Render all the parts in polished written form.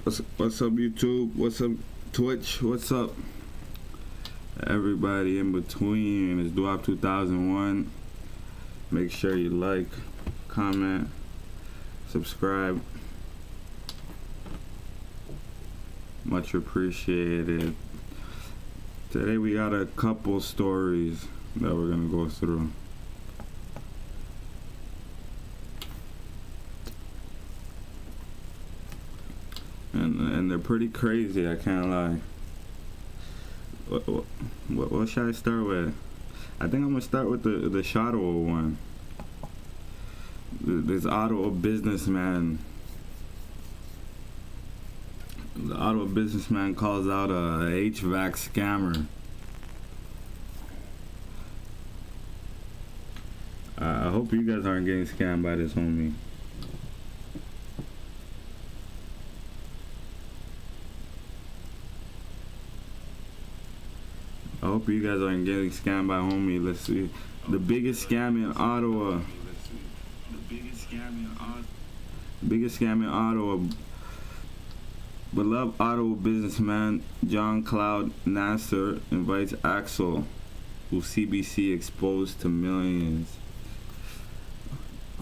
What's up, YouTube? What's up, Twitch? What's up, everybody in between? It's Duop 2001. Make sure you like, comment, subscribe. Much appreciated. Today we got a couple stories that we're gonna go through. And they're pretty crazy, I can't lie. What should I start with? I think I'm gonna start with the Ottawa one. This Ottawa businessman. The Ottawa businessman calls out a Hvac scammer. I hope you guys aren't getting scammed by this homie. I hope you guys aren't getting scammed by homie. Let's see. The biggest scam in Ottawa. Biggest scam in Ottawa. Beloved Ottawa businessman John Cloud Nasser invites Axel, who CBC exposed to millions,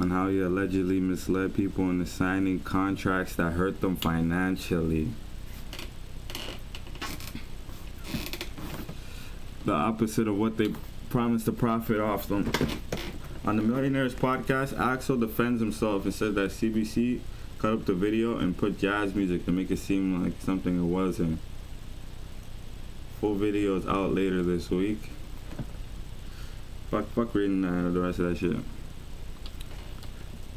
on how he allegedly misled people into signing contracts that hurt them financially. The opposite of what they promised to profit off them. On the Millionaires podcast, Axel defends himself and says that CBC cut up the video and put jazz music to make it seem like something it wasn't. Full video is out later this week. Fuck reading the rest of that shit.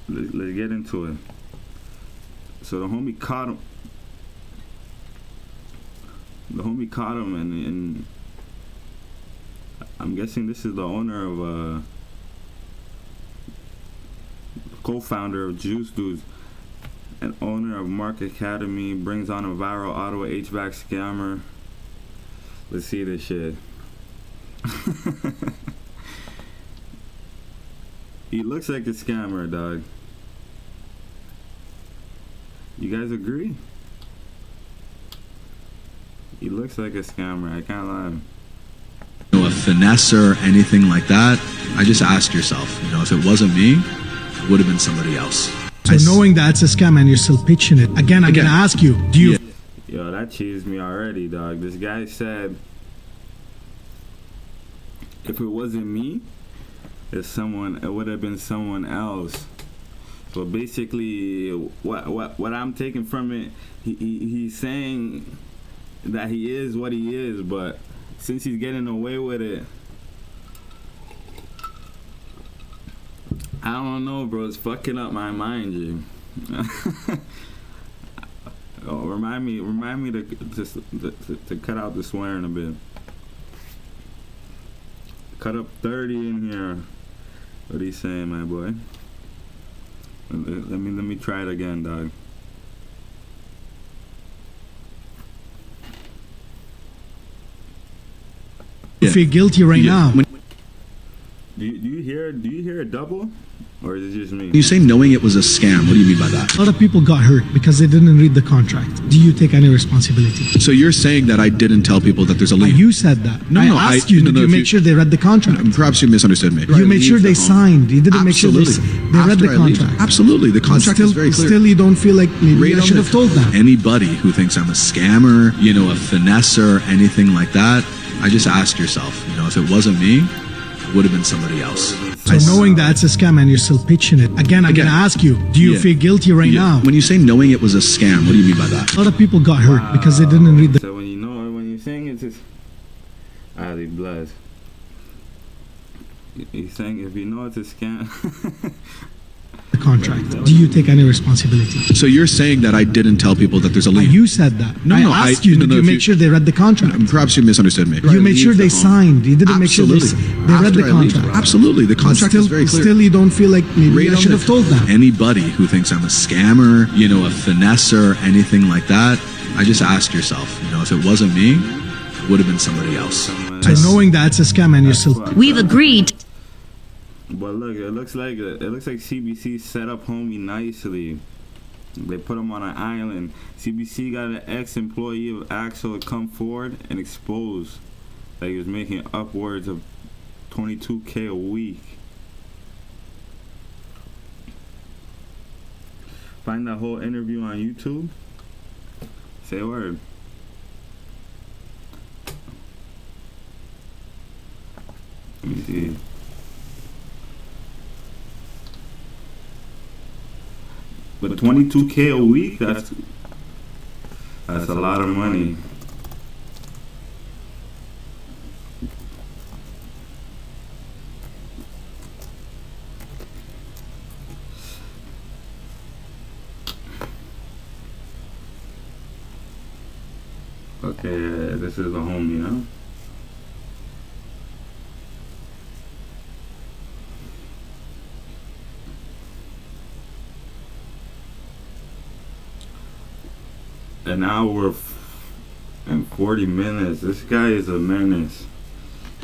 Let's get into it. So the homie caught him. And I'm guessing this is the owner of co-founder of Juice Dudes and owner of Mark Academy, brings on a viral Ottawa Hvac scammer. Let's see this shit. He looks like a scammer, dog. You guys agree? He looks like a scammer, I can't lie. A finesse or anything like that, I just ask yourself, if it wasn't me, it would have been somebody else. So knowing that's a scam and you're still pitching it, again, I'm gonna ask you, do you... Yo, that cheesed me already, dog. This guy said, if it wasn't me, it would have been someone else. So basically, what I'm taking from it, he's saying that he is what he is, but since he's getting away with it, I don't know, bro. It's fucking up my mind, G. Oh, remind me to cut out the swearing a bit. Cut up 30 in here. What are you saying, my boy? Let me try it again, dog. You feel guilty right now? Do you hear a double? Or is it just me? You say knowing it was a scam. What do you mean by that? A lot of people got hurt because they didn't read the contract. Do you take any responsibility? So you're saying that I didn't tell people that there's a lien? You said that. No, I asked you, did you make sure they read the contract? Perhaps you misunderstood me. You made sure they signed. You didn't make sure they read the contract. Absolutely. The contract is very clear. Still, you don't feel like maybe I should have told them. Anybody who thinks I'm a scammer, a finesser, anything like that, I just ask yourself, if it wasn't me, it would have been somebody else. So knowing that's a scam and you're still pitching it, again, I'm gonna ask you, do you feel guilty right now? When you say knowing it was a scam, what do you mean by that? A lot of people got hurt because they didn't read the... So when you're saying it's just... Ali bless. You're saying if you know it's a scam... contract. Do you take any responsibility? So you're saying that I didn't tell people that there's a lien? You said that. I asked you, did you make sure they read the contract? Perhaps you misunderstood me. You made sure they signed. You didn't make sure they read the contract. Absolutely. The contract is very clear. Still, you don't feel like maybe I should have told them. Anybody who thinks I'm a scammer, a finesser, anything like that, I just ask yourself, if it wasn't me, it would have been somebody else. So knowing that's a scam and you're still... We've agreed. But look, it looks like CBC set up homie nicely. They put him on an island. CBC got an ex-employee of Axel to come forward and expose that he was making upwards of $22K a week. Find that whole interview on YouTube. Say a word. Let me see. But $22K a week, that's a lot of money. Okay, this is the homie, huh? An hour and 40 minutes. This guy is a menace.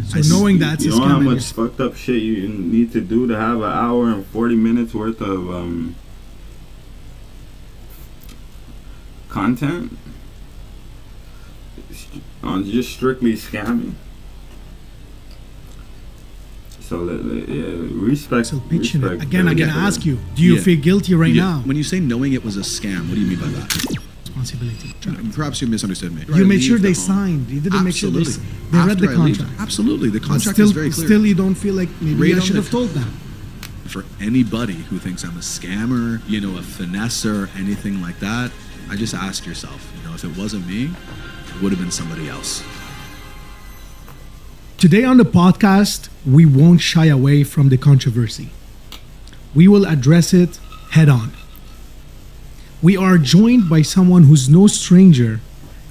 So knowing that's you a know how scam, much fucked up shit you need to do to have an hour and 40 minutes worth of content on just strictly scamming. So respect. so pitching respect it. Again, I'm gonna Yeah. ask you: do you Yeah. feel guilty right Yeah. now? When you say knowing it was a scam, what do you mean by that? Responsibility. Perhaps you misunderstood me. You made sure Leave they the home. signed. You didn't make sure they Absolutely. read After the I leave- contract. Absolutely, the But contract still, is very clear. Still, you don't feel like maybe Read I on should the- have told them. For anybody who thinks I'm a scammer, a finesser, anything like that, I just ask yourself, if it wasn't me, it would have been somebody else. Today on the podcast, we won't shy away from the controversy. We will address it head on. We are joined by someone who's no stranger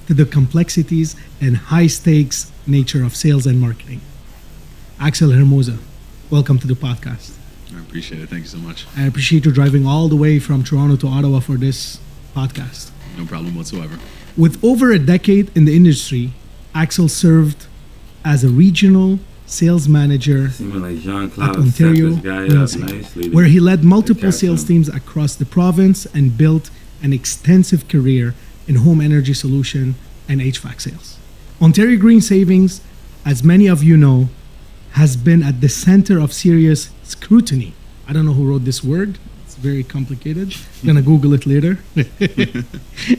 to the complexities and high stakes nature of sales and marketing. Axel Hermosa, welcome to the podcast. I appreciate it. Thank you so much. I appreciate you driving all the way from Toronto to Ottawa for this podcast. No problem whatsoever. With over a decade in the industry, Axel served as a regional sales manager Seeming like at Jean-Claude Ontario, set this guy real up estate, nicely. where he led multiple catch sales him. teams across the province and built an extensive career in home energy solution and HVAC sales. Ontario Green Savings, as many of you know, has been at the center of serious scrutiny. I don't know who wrote this word. It's very complicated. I'm gonna Google it later.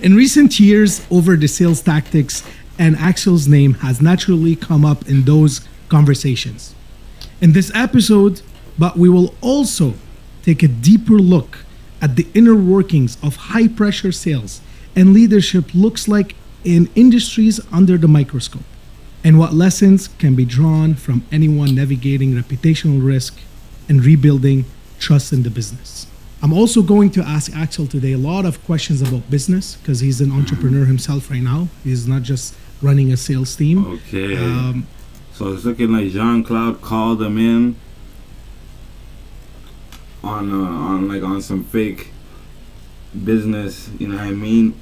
In recent years, over the sales tactics, and Axel's name has naturally come up in those conversations. In this episode, but we will also take a deeper look at the inner workings of high pressure sales and leadership looks like in industries under the microscope, and what lessons can be drawn from anyone navigating reputational risk and rebuilding trust in the business. I'm also going to ask Axel today a lot of questions about business because he's an entrepreneur himself right now. He's not just running a sales team. Okay. So it's looking like Jean-Claude called him in on some fake business, you know what I mean?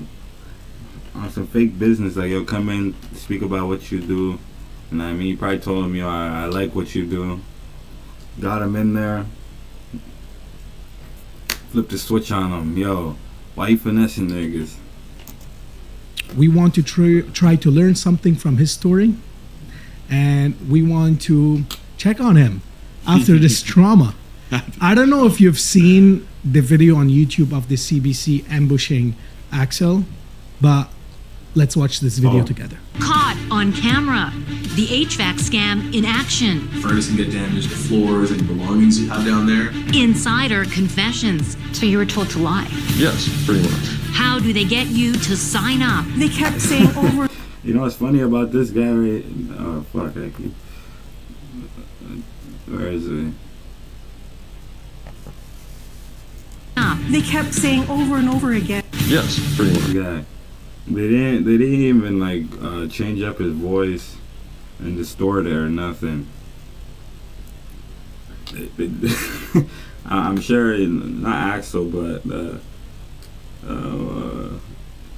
On some fake business, like, yo, come in, speak about what you do. You know what I mean? He probably told him, yo, I like what you do. Got him in there. Flipped the switch on him. Yo, why you finessing niggas? We want to try to learn something from his story, and we want to check on him after this trauma. I don't know if you've seen the video on YouTube of the CBC ambushing Axel, but let's watch this video together. Caught on camera. The HVAC scam in action. Furnace can get damaged, the floors, any belongings you have down there. Insider confessions. So you were told to lie. Yes, pretty much. How do they get you to sign up? They kept saying over. You know what's funny about this guy, right? Oh, fuck, I keep... Where is it? They kept saying over and over again. Yes, pretty much. This guy. They didn't even, like, change up his voice and distort it or nothing. I'm sure, not Axel, but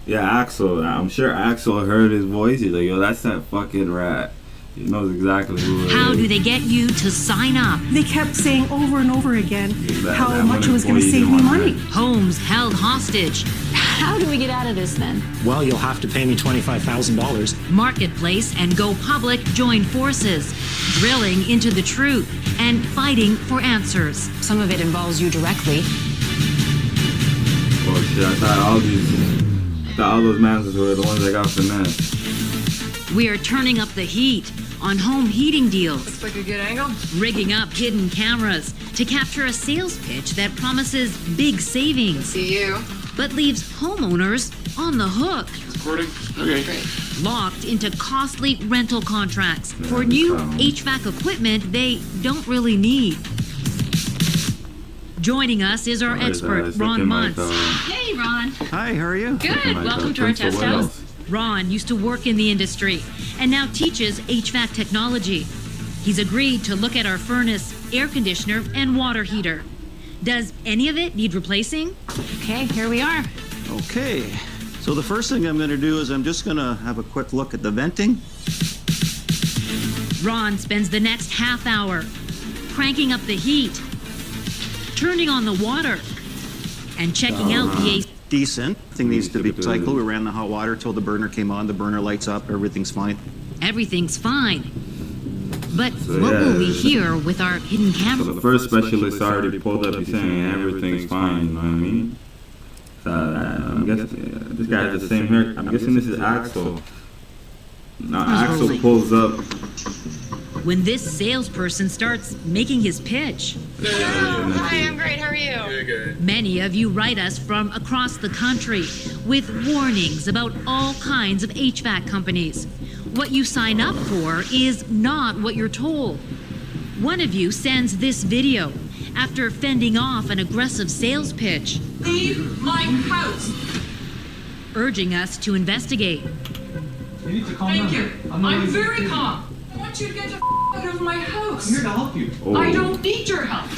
yeah, Axel. I'm sure Axel heard his voice. He's like, yo, that's that fucking rat. He knows exactly who it is. How do they get you to sign up? They kept saying over and over again how that much it was going to employee save me didn't want money. that. Homes held hostage. How do we get out of this then? Well, you'll have to pay me $25,000. Marketplace and Go Public join forces, drilling into the truth and fighting for answers. Some of it involves you directly. Oh shit, I thought all those mans were the ones that got finessed. We are turning up the heat on home heating deals. Looks like a good angle. Rigging up hidden cameras to capture a sales pitch that promises big savings, See you. but leaves homeowners on the hook. Recording? Okay. Great. Locked into costly rental contracts for new HVAC equipment they don't really need. Joining us is our expert, Ron Muntz. Hey, Ron. Hi, how are you? Good. Welcome to our test house. Ron used to work in the industry and now teaches HVAC technology. He's agreed to look at our furnace, air conditioner, and water heater. Does any of it need replacing? Okay, here we are. Okay, so the first thing I'm going to do is I'm just going to have a quick look at the venting. Ron spends the next half hour cranking up the heat, turning on the water, and checking out the AC. Decent. Thing needs to be cycled. We ran the hot water till the burner came on. The burner lights up. Everything's fine. Everything's fine. But So, what will yeah. we hear with our hidden So camera? the first specialist already pulled up. He's saying everything's fine. You know what I mean? So I'm guessing this guy has the same hair. I'm guessing this is Axel. Now Axel pulls up. When this salesperson starts making his pitch. Hi, I'm great. How are you? Many of you write us from across the country with warnings about all kinds of HVAC companies. What you sign up for is not what you're told. One of you sends this video after fending off an aggressive sales pitch, Leave my house. urging us to investigate. You need to calm Thank down. you. I'm very calm. I want you to get the out of my house. I'm here to help you. Oh, I don't need your help.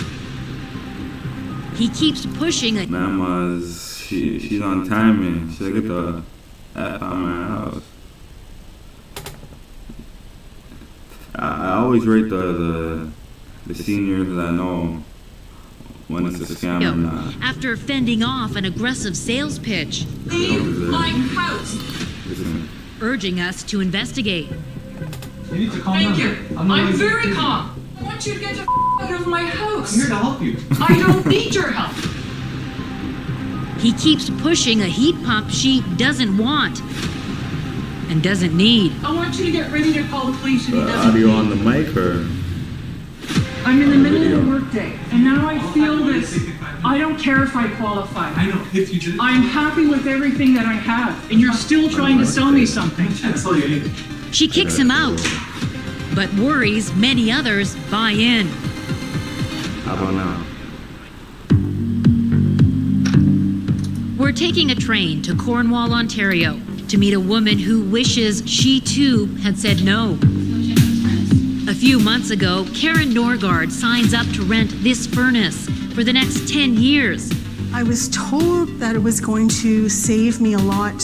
He keeps pushing a Mama's she's on timing. She's like, get the F out of my house. I always rate the seniors that I know when it's a scam or not. after fending off an aggressive sales pitch, Leave my house. Listen, urging us to investigate. You need to calm Thank down. you. I'm very calm. I want you to get the out of my house. I'm here to help you. I don't need your help. He keeps pushing a heat pump she doesn't want and doesn't need. I want you to get ready to call the police if he the doesn't. audio on the mic or I'm in the middle video. of a workday, and now I feel this. I don't care if I qualify. I know, if you did. I'm happy with everything that I have, and you're still trying to sell me something. I can't tell you anything. She kicks him out, but worries many others buy in. how about now? We're taking a train to Cornwall, Ontario, to meet a woman who wishes she too had said no. A few months ago, Karen Norgard signs up to rent this furnace for the next 10 years. I was told that it was going to save me a lot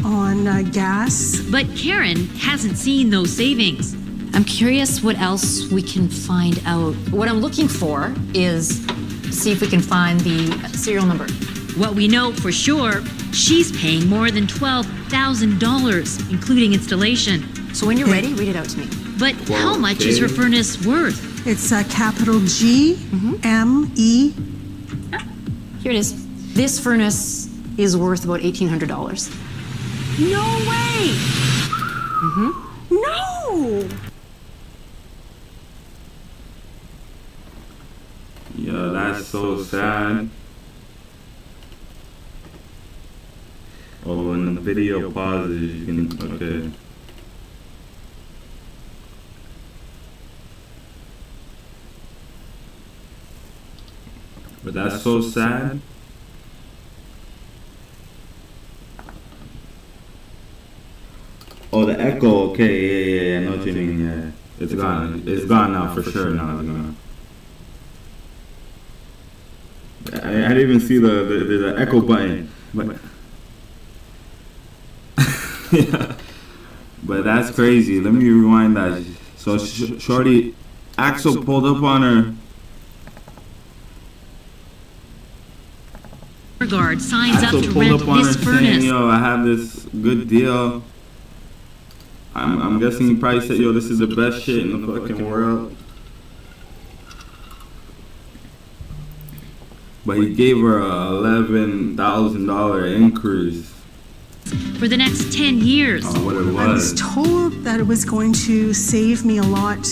on gas. But Karen hasn't seen those savings. I'm curious what else we can find out. What I'm looking for is see if we can find the serial number. What we know for sure, she's paying more than $12,000, including installation. So when you're ready, read it out to me. But how much is her furnace worth? It's a capital G M E. Here it is. This furnace is worth about $1,800. No way! No! Yo, that's so sad. Oh, when the video pauses, you can, okay. But that's so sad. Oh, the echo, okay, yeah, I know what you mean, yeah. It's gone. It's gone now, for sure now, it's gone. I didn't even see the echo button, but yeah. But that's crazy. Let me rewind that. So Shorty, Axel pulled up on her. Guard signs Axel up to pulled rent up on her this saying, furnace. yo, I have this good deal. I'm guessing he probably said, yo, this is the best shit in the fucking world. But he gave her a $11,000 increase. For the next 10 years. On what it was. I was told that it was going to save me a lot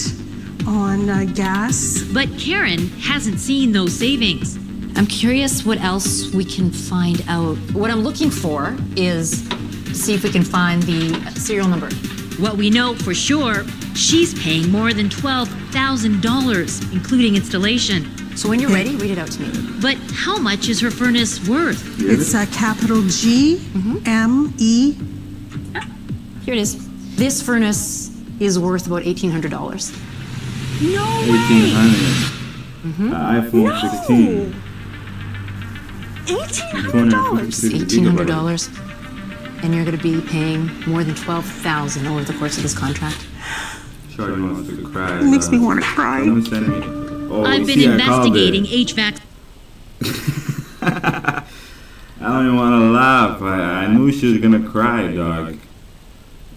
on gas. But Karen hasn't seen those savings. I'm curious what else we can find out. What I'm looking for is see if we can find the serial number. What we know for sure, she's paying more than $12,000, including installation. So when you're ready, read it out to me. But how much is her furnace worth? It's a capital G-M-E. Here it is. This furnace is worth about $1,800. No $1,800. The iPhone 16. $1,800. $1,800. And you're going to be paying more than $12,000 over the course of this contract. Shorty wants to cry. It makes me want to cry. Someone send me. Oh, I've been see, I called it. investigating HVAC. I don't even want to laugh. I knew she was gonna cry, dog.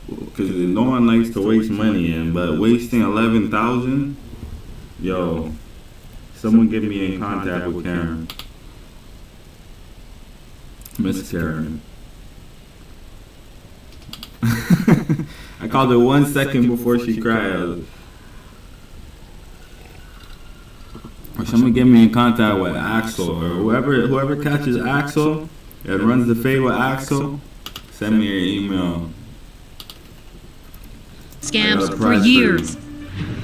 Because no one likes to waste money, but wasting $11,000, yo, someone get me in contact with Karen, Miss Karen. I called her 1 second before she cried. Or someone get me in contact with Axel, or whoever catches Axel and runs the fade with Axel, send me your email. Scams for years.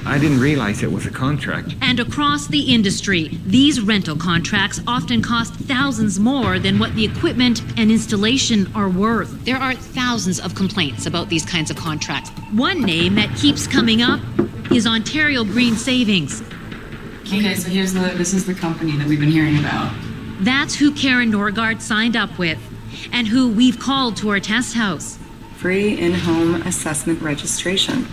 I didn't realize it was a contract. And across the industry, these rental contracts often cost thousands more than what the equipment and installation are worth. There are thousands of complaints about these kinds of contracts. One name that keeps coming up is Ontario Green Savings. Okay, so this is the company that we've been hearing about. That's who Karen Norgard signed up with, and who we've called to our test house. Free in-home assessment registration.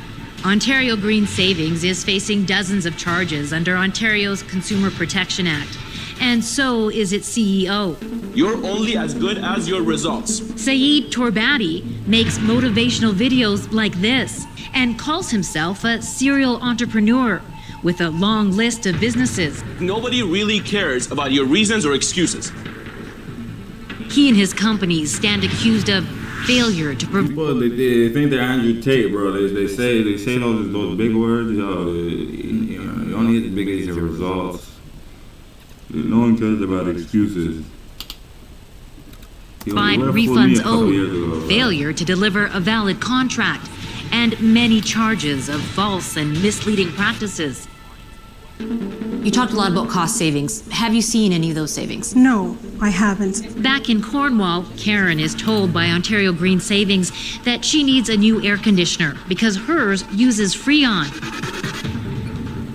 Ontario Green Savings is facing dozens of charges under Ontario's Consumer Protection Act, and so is its CEO. You're only as good as your results. Saeed Torbati makes motivational videos like this and calls himself a serial entrepreneur with a long list of businesses. Nobody really cares about your reasons or excuses. He and his companies stand accused of failure to Well, they think they're Andrew Tate, bro. They say those big words. You only as big as your results. No one cares about excuses. Find refunds owed, failure to deliver a valid contract, and many charges of false and misleading practices. You talked a lot about cost savings. Have you seen any of those savings? No, I haven't. Back in Cornwall, Karen is told by Ontario Green Savings that she needs a new air conditioner because hers uses Freon.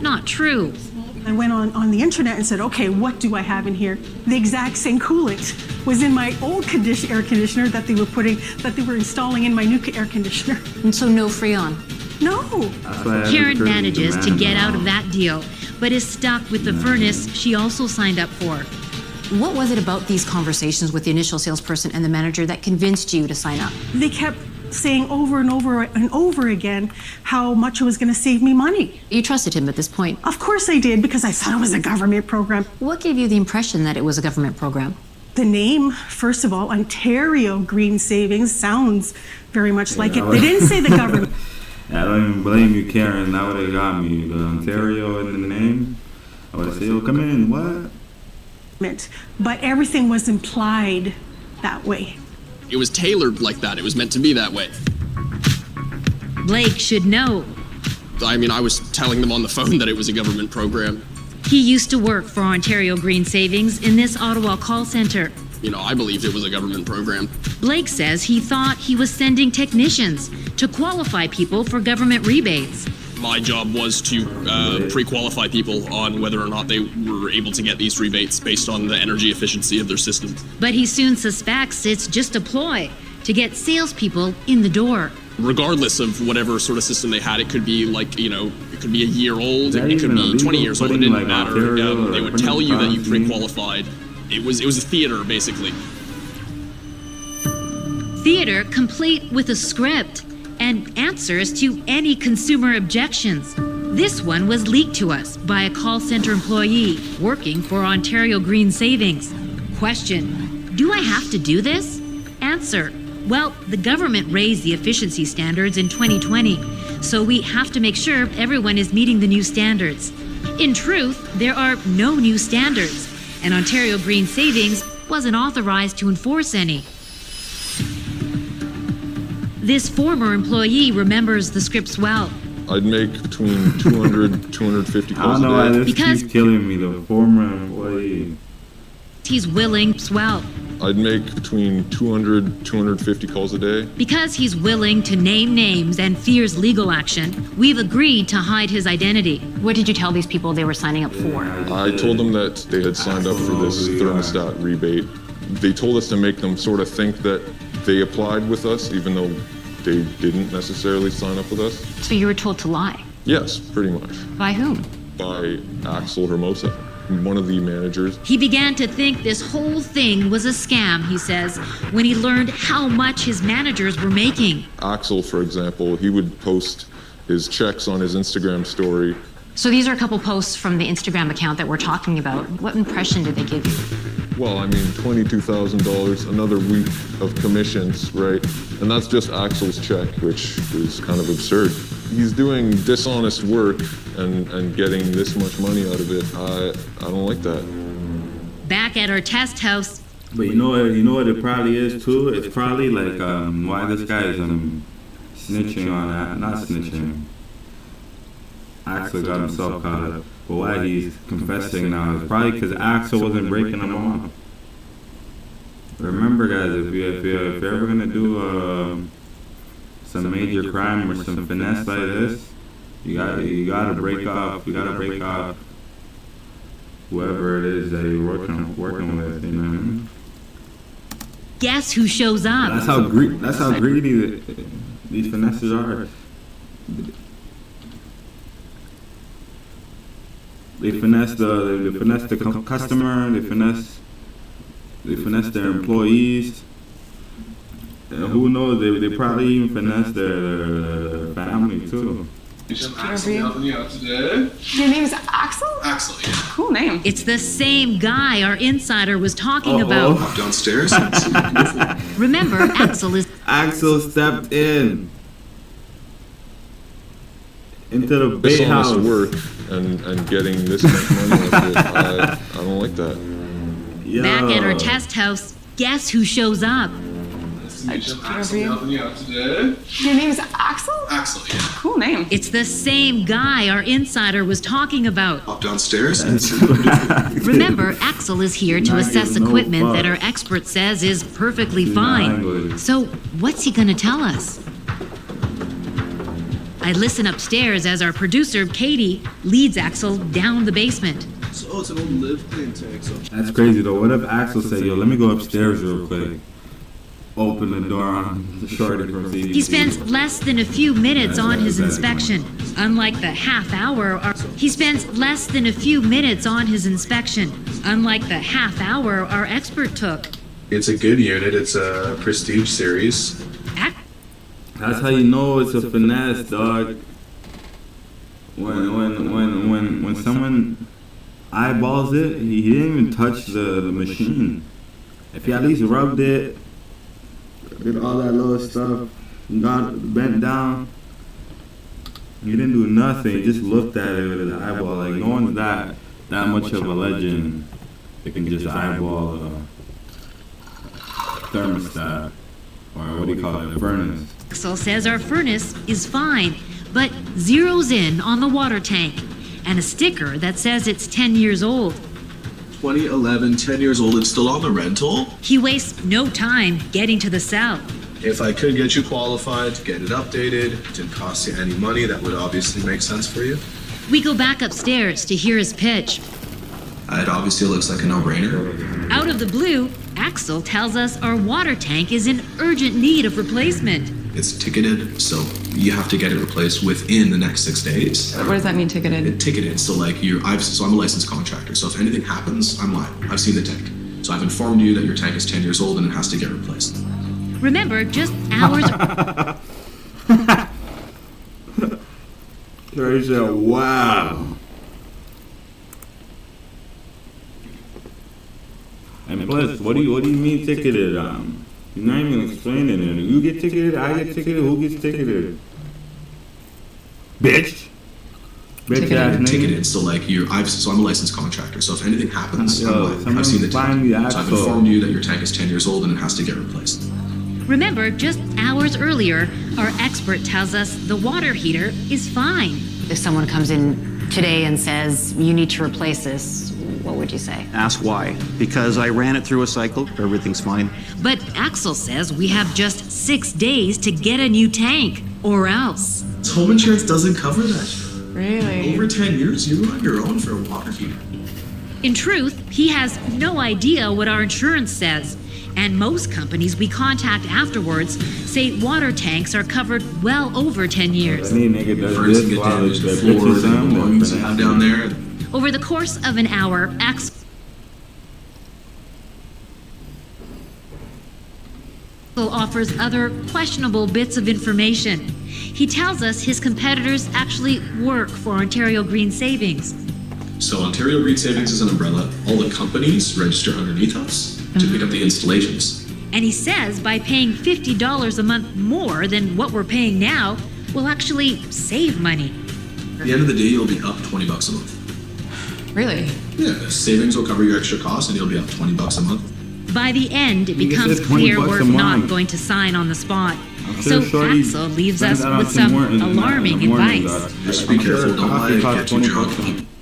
Not true. I went on the internet and said, okay, what do I have in here? The exact same coolant was in my old air conditioner that they were installing in my new air conditioner. And so no Freon? No. Karen manages to get out of that deal, but is stuck with the furnace she also signed up for. What was it about these conversations with the initial salesperson and the manager that convinced you to sign up? They kept saying over and over and over again how much it was going to save me money. You trusted him at this point? Of course I did, because I thought it was a government program. What gave you the impression that it was a government program? The name, first of all, Ontario Green Savings, sounds very much like it. They didn't say the government. I don't even blame you, Karen. That would have got me. The Ontario in the name. I would have said, "Oh, come in." What? But everything was implied that way. It was tailored like that. It was meant to be that way. Blake should know. I mean, I was telling them on the phone that it was a government program. He used to work for Ontario Green Savings in this Ottawa call center. You know, I believed it was a government program. Blake says he thought he was sending technicians to qualify people for government rebates. My job was to pre-qualify people on whether or not they were able to get these rebates based on the energy efficiency of their systems. But he soon suspects it's just a ploy to get salespeople in the door. regardless of whatever sort of system they had. It could be like, you know, it could be a year old, it could be 20 years old, it didn't matter. They would tell you that you pre-qualified. It was a theater, basically. Theater complete with a script and answers to any consumer objections. This one was leaked to us by a call center employee working for Ontario Green Savings. Question: do I have to do this? Answer: well, the government raised the efficiency standards in 2020, so we have to make sure everyone is meeting the new standards. In truth, there are no new standards, and Ontario Green Savings wasn't authorized to enforce any. This former employee remembers the scripts well. I'd make between 200, 250 calls a day. I don't know why this keeps killing me, the former employee. He's willing as well. I'd make between 200, 250 calls a day. Because he's willing to name names and fears legal action, we've agreed to hide his identity. What did you tell these people they were signing up for? I told them that they had signed up for this thermostat rebate. They told us to make them sort of think that they applied with us, even though they didn't necessarily sign up with us. So you were told to lie? Yes, pretty much. By whom? By Axel Hermosa, one of the managers. He began to think this whole thing was a scam, he says, when he learned how much his managers were making. Axel, for example, he would post his checks on his Instagram story. So these are a couple posts from the Instagram account that we're talking about. What impression did they give you? Well, I mean, $22,000, another week of commissions, right? And that's just Axel's check, which is kind of absurd. He's doing dishonest work and getting this much money out of it. I don't like that. Back at our test house. But you know what it probably is too? It's probably like why this guy is snitching on that, not snitching. Axel got himself caught up. But why he's confessing now is probably because Axel wasn't breaking them off. Remember, guys, if you're ever gonna do some major crime or some finesse like this, you gotta break off. You gotta break off whoever it is that you're working with. You know. Guess who shows up? That's how greedy these finesses are. They finesse the customer. They finesse their employees. And who knows? They probably even finesse their family too. Your name's Axel? Axel, yeah. Cool name. It's the same guy our insider was talking about. Up downstairs. Remember, Axel stepped into the big house. Dishonest work and getting this much money out of it. I don't like that. Yo. Back at our test house, guess who shows up? Your name's Axel? Axel, yeah. Cool name. It's the same guy our insider was talking about. Up downstairs. Remember, Axel is here to assess equipment that our expert says is perfectly fine. So, what's he gonna tell us? I listen upstairs as our producer, Katie, leads Axel down the basement. So it's an old live clean tank. That's crazy though. What if Axel said, yo, let me go upstairs real quick. Open the door on the shorty from CBC. He spends less than a few minutes on his inspection. Unlike the half hour, he spends less than a few minutes on his inspection. Unlike the half hour our expert took. It's a good unit. It's a prestige series. That's how you know it's a finesse, dog. When someone eyeballs it, he didn't even touch the machine. If he at least rubbed it, did all that little stuff, got bent down, he didn't do nothing. He just looked at it with his eyeball. Like no one's that much of a legend. They can just eyeball a thermostat, or what do you call it, a furnace. Axel says our furnace is fine, but zeroes in on the water tank and a sticker that says it's 10 years old. 2011, 10 years old, and still on the rental? He wastes no time getting to the cell. If I could get you qualified, get it updated, it didn't cost you any money, that would obviously make sense for you. We go back upstairs to hear his pitch. It obviously looks like a no-brainer. Out of the blue, Axel tells us our water tank is in urgent need of replacement. It's ticketed, so you have to get it replaced within the next 6 days. What does that mean, ticketed? Ticketed, so like so I'm a licensed contractor, so if anything happens, I'm liable. I've seen the tank. So I've informed you that your tank is 10 years old and it has to get replaced. Remember, just hours. He said, wow. And plus, what do you mean ticketed? You're not even explaining it. You get ticketed, I get ticketed, who gets ticketed? Bitch. Bitch ass nigga. Ticketed, so like so I'm a licensed contractor, so if anything happens, I'm liable. I've seen the tank. So I've informed you that your tank is 10 years old and it has to get replaced. Remember, just hours earlier, our expert tells us the water heater is fine. If someone comes in today and says, you need to replace this, what would you say? Ask why. Because I ran it through a cycle, everything's fine. But Axel says we have just 6 days to get a new tank, or else. Home insurance doesn't cover that. Really? Over 10 years, you're on your own for a water heater. In truth, he has no idea what our insurance says. And most companies we contact afterwards say water tanks are covered well over 10 years. First, you get damage to the floor, the belongings you have down there. Over the course of an hour, Axel offers other questionable bits of information. He tells us his competitors actually work for Ontario Green Savings. So Ontario Green Savings is an umbrella. All the companies register underneath us to pick up the installations. And he says by paying $50 a month more than what we're paying now, we'll actually save money. At the end of the day, you'll be up $20 a month. Really? Yeah, savings will cover your extra costs and you'll be up $20 a month. By the end, it becomes clear we're not going to sign on the spot. So Axel leaves us with some alarming advice. Just be careful, don't let it get too drunk.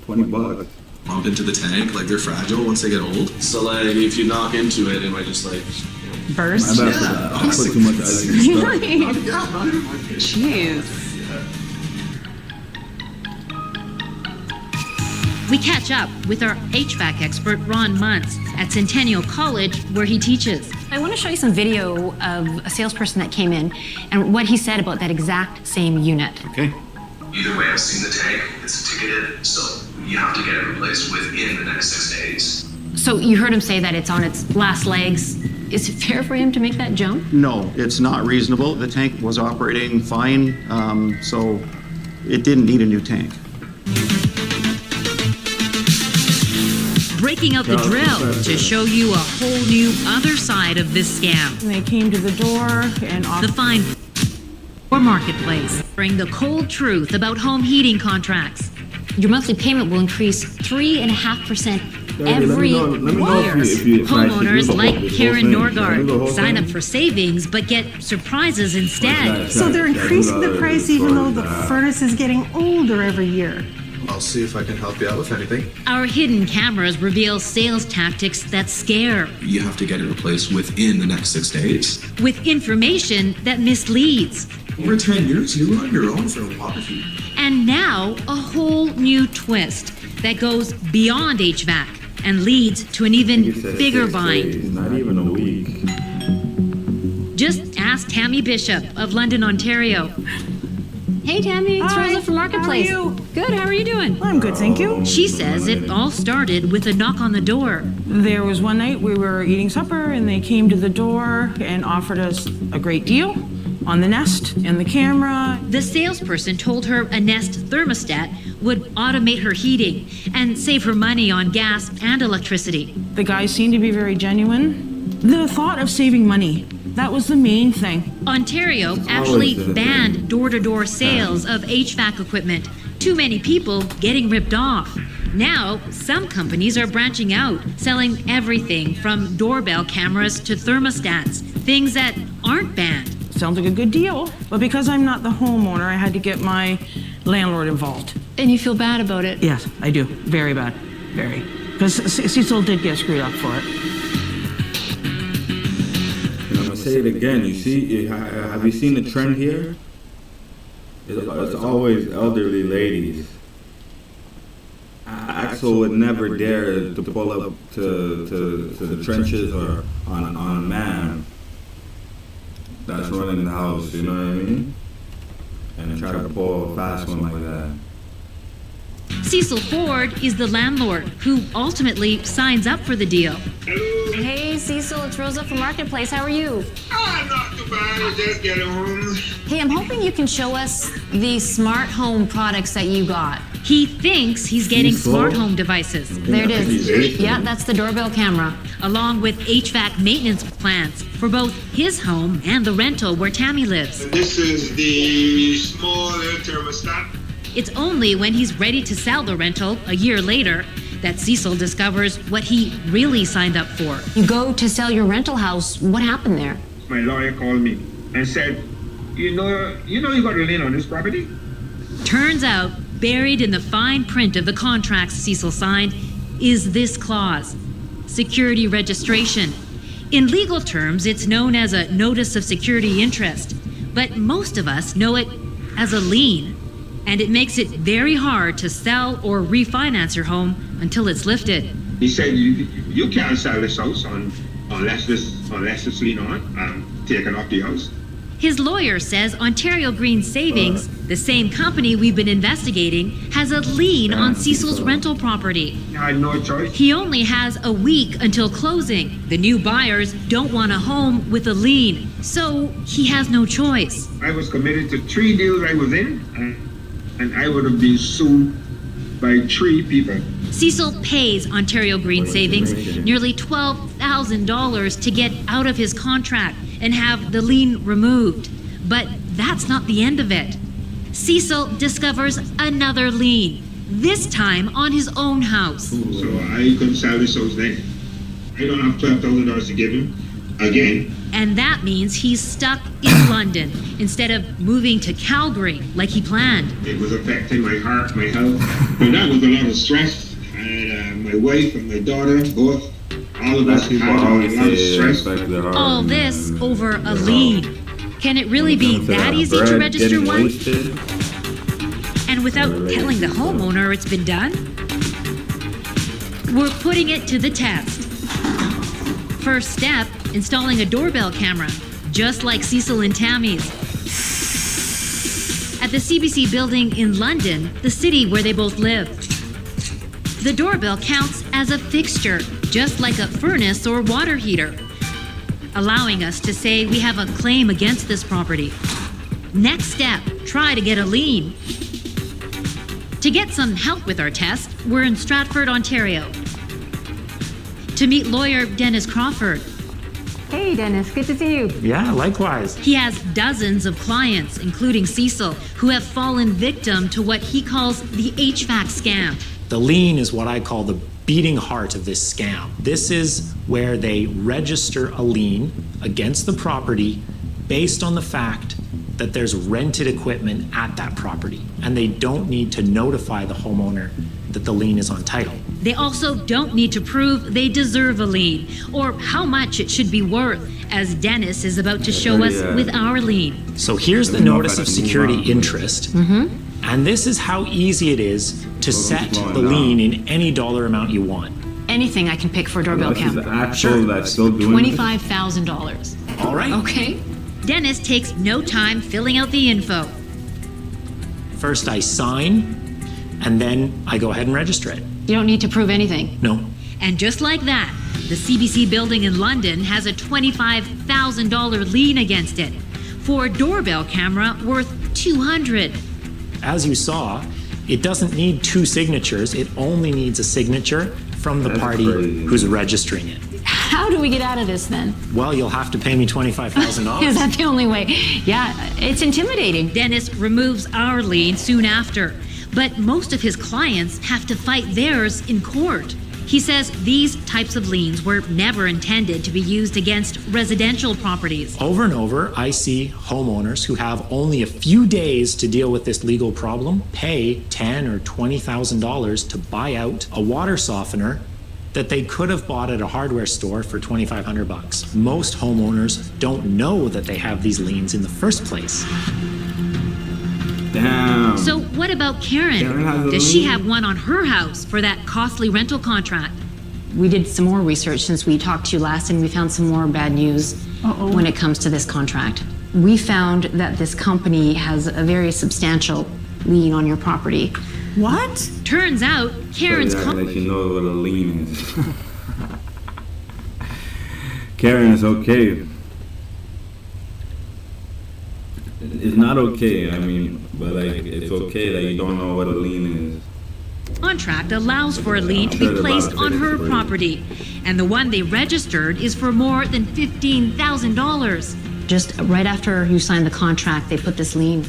$20. Bump into the tank, like they're fragile once they get old. So like, if you knock into it, it might just like... Burst? I put too much ice in the Really? Yeah, Jeez. We catch up with our HVAC expert, Ron Muntz, at Centennial College, where he teaches. I want to show you some video of a salesperson that came in and what he said about that exact same unit. Okay. Either way, I've seen the tank. It's ticketed, so you have to get it replaced within the next 6 days. So you heard him say that it's on its last legs. Is it fair for him to make that jump? No, it's not reasonable. The tank was operating fine, so it didn't need a new tank. Breaking out the drill to show you a whole new other side of this scam. They came to the door and The fine or marketplace. Bring the cold truth about home heating contracts. Your monthly payment will increase 3.5% every year. Homeowners like Karen Norgard sign up for savings but get surprises instead. So they're increasing the price even though the furnace is getting older every year. I'll see if I can help you out with anything. Our hidden cameras reveal sales tactics that scare, You have to get it replaced within the next 6 days. with information that misleads. Over 10 years, you're on your own for a water heater. And now, a whole new twist that goes beyond HVAC and leads to an even bigger bind. Not even a week. Just ask Tammy Bishop of London, Ontario. Hey, Tammy, it's Hi, Rosa from Marketplace. how are you? Good, how are you doing? I'm good, thank you. She says it all started with a knock on the door. There was one night we were eating supper and they came to the door and offered us a great deal on the Nest and the camera. The salesperson told her a Nest thermostat would automate her heating and save her money on gas and electricity. The guy seemed to be very genuine. The thought of saving money, that was the main thing. Ontario actually banned door-to-door sales of HVAC equipment. Too many people getting ripped off. Now, some companies are branching out, selling everything from doorbell cameras to thermostats, things that aren't banned. Sounds like a good deal, but because I'm not the homeowner, I had to get my landlord involved. And you feel bad about it? Yes, I do. Very bad. Very. Because Cecil did get screwed up for it. And I'm gonna say it again. You see, have you seen the trend here? It's always elderly ladies. Axel would never dare to pull up to the trenches or on a man. that's running the house, you know what I mean? And try to pull a fast one like that. Cecil Ford is the landlord who ultimately signs up for the deal. Hey, Cecil, it's Rosa from Marketplace. How are you? Not too bad. I just get home. Hey, I'm hoping you can show us the smart home products that you got. He thinks he's getting smart home devices. There it is. Yeah, that's the doorbell camera. Along with HVAC maintenance plans for both his home and the rental where Tammy lives. This is the small air thermostat. It's only when he's ready to sell the rental a year later that Cecil discovers what he really signed up for. You go to sell your rental house. What happened there? My lawyer called me and said, you know you got a lien on this property? Turns out, buried in the fine print of the contracts Cecil signed is this clause: security registration. In legal terms, it's known as a notice of security interest, but most of us know it as a lien. And it makes it very hard to sell or refinance your home until it's lifted. He said you can't sell this house unless it's lien on, taken off the house. His lawyer says Ontario Green Savings, the same company we've been investigating, has a lien on Cecil's rental property. I had no choice. He only has a week until closing. The new buyers don't want a home with a lien, so he has no choice. I was committed to 3 deals I was in, and I would have been sued by 3 people. Cecil pays Ontario Green Savings nearly $12,000 to get out of his contract and have the lien removed. But that's not the end of it. Cecil discovers another lien, this time on his own house. So I couldn't sell this house then. I don't have $12,000 to give him again. And that means he's stuck in London instead of moving to Calgary like he planned. It was affecting my heart, my health. And that was a lot of stress. And my wife and my daughter, both, all of us had a lot of stress. All this over a lien. Can it really be that easy to register one? And without telling the homeowner it's been done? We're putting it to the test. First step, installing a doorbell camera, just like Cecil and Tammy's. At the CBC building in London, the city where they both live. The doorbell counts as a fixture, just like a furnace or water heater, allowing us to say we have a claim against this property. Next step, try to get a lien. To get some help with our test, we're in Stratford, Ontario, to meet lawyer Dennis Crawford. Hey, Dennis, good to see you. Yeah, likewise. He has dozens of clients, including Cecil, who have fallen victim to what he calls the HVAC scam. The lien is what I call the beating heart of this scam. This is where they register a lien against the property based on the fact that there's rented equipment at that property, and they don't need to notify the homeowner that the lien is on title. They also don't need to prove they deserve a lien or how much it should be worth, as Dennis is about to show us with our lien. So here's the notice of security interest, and this is how easy it is to set the lien in any dollar amount you want. Anything I can pick for a doorbell camera. Sure. That's still doing $25,000. All right. Okay. Dennis takes no time filling out the info. First I sign, and then I go ahead and register it. You don't need to prove anything. No. And just like that, the CBC building in London has a $25,000 lien against it for a doorbell camera worth $200. As you saw, it doesn't need 2 signatures. It only needs a signature from the party who's registering it. How do we get out of this then? Well, you'll have to pay me $25,000. Is that the only way? Yeah, it's intimidating. Dennis removes our lien soon after, but most of his clients have to fight theirs in court. He says these types of liens were never intended to be used against residential properties. Over and over, I see homeowners who have only a few days to deal with this legal problem pay $10,000 or $20,000 to buy out a water softener that they could have bought at a hardware store for $2,500. Most homeowners don't know that they have these liens in the first place. Damn. So what about Karen? Does she have one on her house for that costly rental contract? We did some more research since we talked to you last, and we found some more bad news when it comes to this contract. We found that this company has a very substantial lien on your property. What? Turns out, Karen's like you know what a lien is. Karen is okay. It's not okay, I mean, but like it's okay that you don't know what a lien is. contract allows for a lien to be placed on her property, and the one they registered is for more than $15,000. Just right after you signed the contract, they put this lien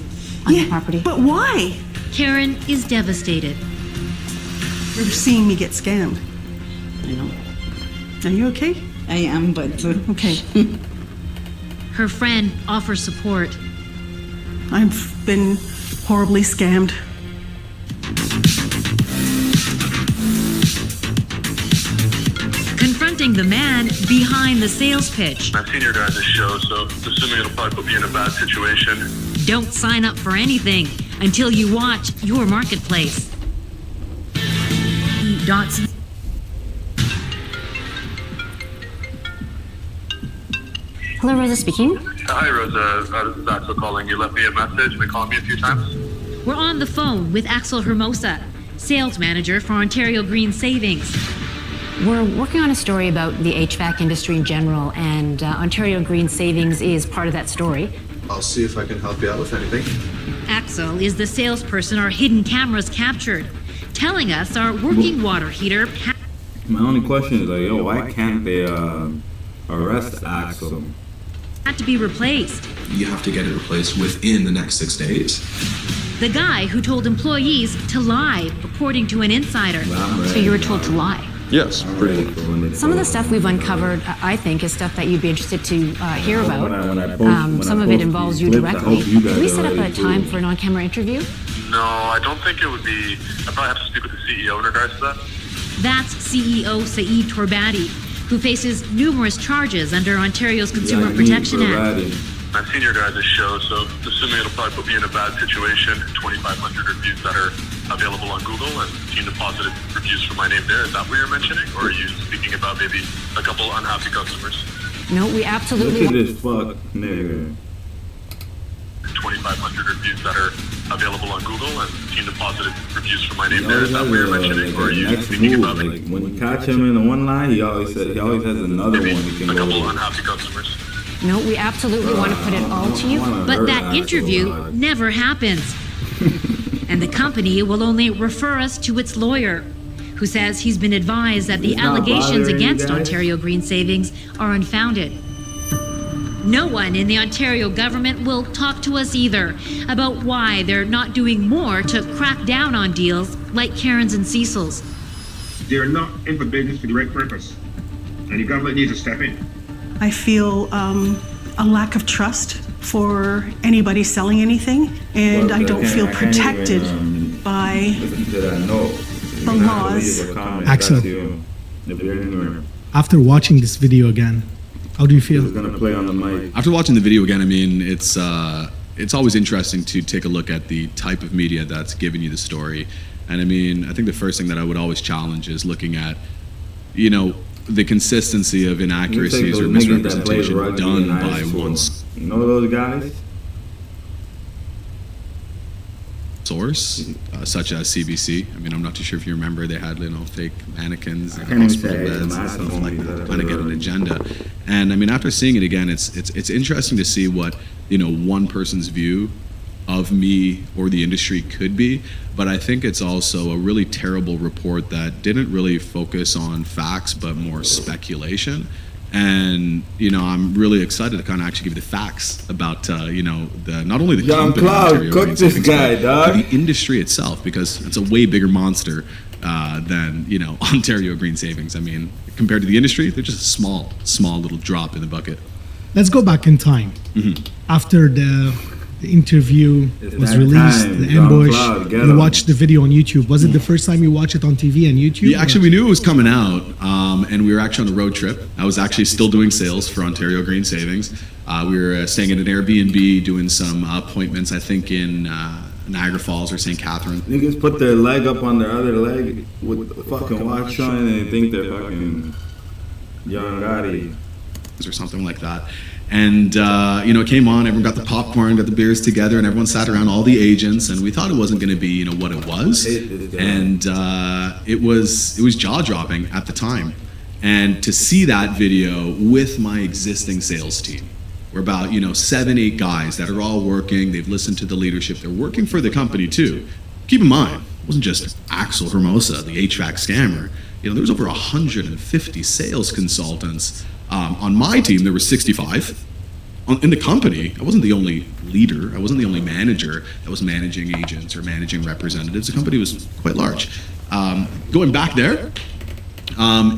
on your property. But why? Karen is devastated. You're seeing me get scammed. I know. Are you okay? I am, but... Okay. Her friend offers support. I've been horribly scammed. Confronting the man behind the sales pitch. I've seen your guys' show, so assuming it'll probably put me in a bad situation. Don't sign up for anything until you watch your marketplace. Dotson. Hello, Rosa speaking. Hi, Rosa. This is Axel calling. You left me a message. They called me a few times. We're on the phone with Axel Hermosa, sales manager for Ontario Green Savings. We're working on a story about the HVAC industry in general, and Ontario Green Savings is part of that story. I'll see if I can help you out with anything. Axel is the salesperson our hidden cameras captured, telling us our working water heater... My only question is, like, yo, why can't they arrest Axel? ...had to be replaced. You have to get it replaced within the next 6 days. The guy who told employees to lie, according to an insider. So you were told to lie? Yes, pretty. Some of the stuff we've uncovered, I think, is stuff that you'd be interested to hear about. Some of it involves you directly. Can we set up a time for an on-camera interview? No, I don't think it would be... I probably have to speak with the CEO in regards to that. That's CEO Saeed Torbati, who faces numerous charges under Ontario's Consumer Protection Act. I've seen your guys' show, so assuming it'll probably put me in a bad situation, 2,500 reviews that are available on Google and seen the positive reviews for my name there. Is that what you're mentioning? Or are you speaking about maybe a couple unhappy customers? No, we absolutely... Look at this fuck nigga. 2,500 reviews that are available on Google and seen the positive reviews for my name there. Is that what you're mentioning? Or are you speaking about like when you catch him in the one line, he always has another one he can a go couple with. unhappy customers? No, we absolutely want to put it all to you. But that interview never happens. And the company will only refer us to its lawyer, who says he's been advised that the allegations against Ontario Green Savings are unfounded. No one in the Ontario government will talk to us either about why they're not doing more to crack down on deals like Karen's and Cecil's. They're not in for business for the right purpose, and the government needs to step in. I feel a lack of trust for anybody selling anything, and I don't feel protected by the laws. Axel, after watching this video again, how do you feel? After watching the video again, I mean, it's always interesting to take a look at the type of media that's giving you the story. And I mean, I think the first thing that I would always challenge is looking at, you know, the consistency of inaccuracies or misrepresentation done by one You know those guys? source, such as CBC. I mean, I'm not too sure if you remember, they had, you know, fake mannequins and can't even hospital say beds and stuff like that, trying to get an agenda. And I mean, after seeing it again, it's interesting to see what, you know, one person's view of me or the industry could be, but I think it's also a really terrible report that didn't really focus on facts but more speculation. And you know, I'm really excited to kind of actually give you the facts about you know, the not only the company, Cloud, cook this guy, dog, but the industry itself, because it's a way bigger monster than, you know, Ontario Green Savings. I mean, compared to the industry, they're just a small little drop in the bucket. Let's go back in time. After the interview was released, the ambush, you watched the video on YouTube. Was it the first time you watched it on TV and YouTube? Yeah, actually, we knew it was coming out, and we were actually on a road trip. I was actually still doing sales for Ontario Green Savings. We were staying at an Airbnb, doing some appointments, I think in Niagara Falls or St. Catherine. Niggas put their leg up on their other leg with the fucking watch on and they think they're fucking John Gotti. Or something like that. And, it came on, everyone got the popcorn, got the beers together, and everyone sat around, all the agents, and we thought it wasn't going to be, what it was. And it was jaw-dropping at the time. And to see that video with my existing sales team, we're about, 7, 8 guys that are all working, they've listened to the leadership, they're working for the company too. Keep in mind, it wasn't just Axel Hermosa, the HVAC scammer. There was over 150 sales consultants. On my team, there were 65. In the company, I wasn't the only leader. I wasn't the only manager that was managing agents or managing representatives. The company was quite large. Going back there,